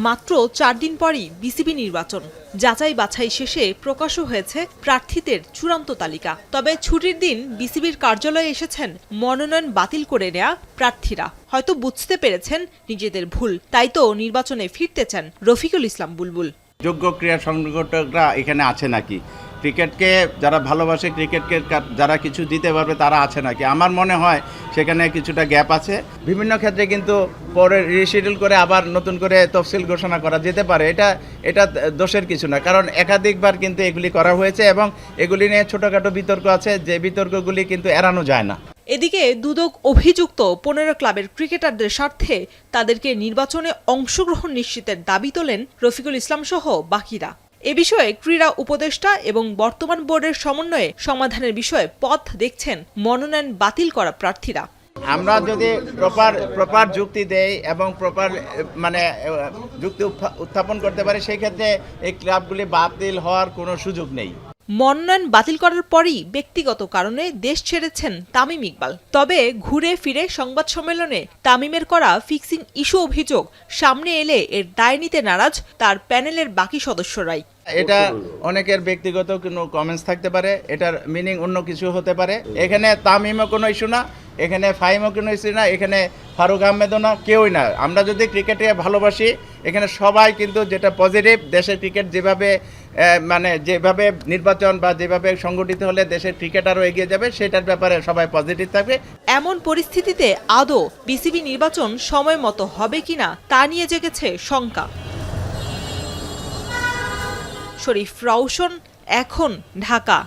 মাত্র ৪ দিন পরই বিসিবি নির্বাচন, যাচাই বাছাই শেষে প্রকাশও হয়েছে প্রার্থীদের চূড়ান্ত তালিকা। তবে ছুটির দিন বিসিবির কার্যালয়ে এসেছেন মনোনয়ন বাতিল করে নেয়া প্রার্থীরা। হয়তো বুঝতে পেরেছেন নিজেদের ভুল, তাই তো নির্বাচনে ফিরতে চান রফিকুল ইসলাম বুলবুল। যোগ্য ক্রীড়া সংগঠকরা এখানে আছে নাকি? ক্রিকেটকে যারা ভালোবাসে, ক্রিকেটকে যারা কিছু দিতে পারবে তারা আছে নাকি? আমার মনে হয় সেখানে কিছুটা গ্যাপ আছে। বিভিন্ন ক্ষেত্রে কিন্তু পরে রিশিডিউল করে আবার নতুন করে তফসিল ঘোষণা করা যেতে পারে। এটা দোষের কিছু না, কারণ একাধিকবার কিন্তু এগুলি করা হয়েছে এবং এগুলি নিয়ে ছোটোখাটো বিতর্ক আছে, যে বিতর্কগুলি কিন্তু এড়ানো যায় না। এদিকে দুদক অভিযুক্ত ১৫ ক্লাবের ক্রিকেটারদের স্বার্থে তাদেরকে নির্বাচনে অংশগ্রহণ নিশ্চিতের দাবি তোলেন রফিকুল ইসলাম সহ বাকিরা। এ বিষয়ে ক্রীড়া উপদেষ্টা এবং বর্তমান বোর্ডের সমন্বয়ে সমাধানের বিষয়ে পথ দেখছেন মনোনয়ন বাতিল করা প্রার্থীরা। আমরা যদি প্রপার যুক্তি দেই এবং প্রপার যুক্তি উত্থাপন করতে পারি, সেই ক্ষেত্রে এই ক্লাবগুলি বাতিল হওয়ার কোনো সুযোগ নেই। মনোনয়ন বাতিল করার পরই ব্যক্তিগত কারণে দেশ ছেড়েছেন তামিম ইকবাল। তবে ঘুরে ফিরে সংবাদ সম্মেলনে তামিমের করা ফিক্সিং ইস্যু অভিযোগ সামনে এলে এর দায় নিতে নারাজ তার প্যানেলের বাকি সদস্যরাই। এটা অনেকের ব্যক্তিগত কোনো কমেন্টস থাকতে পারে, এটার মিনিং অন্য কিছু হতে পারে। এখানে তামিমও কোনো ইস্যু না, এখানে ফাহিমও কোনো ইস্যু না, এখানে ফারুক আহমেদও না, কেউই না। আমরা যদি ক্রিকেটে ভালোবাসি, এখানে সবাই কিন্তু যেটা পজিটিভ, দেশের ক্রিকেট যেভাবে নির্বাচন বা যেভাবে সংগঠিত হলে দেশের ক্রিকেট আরও এগিয়ে যাবে, সেটার ব্যাপারে সবাই পজিটিভ থাকবে। এমন পরিস্থিতিতে আদৌ বিসিবি নির্বাচন সময় মতো হবে কিনা তা নিয়ে জেগেছে শঙ্কা। শরীফ রওশন, এখন, ঢাকা।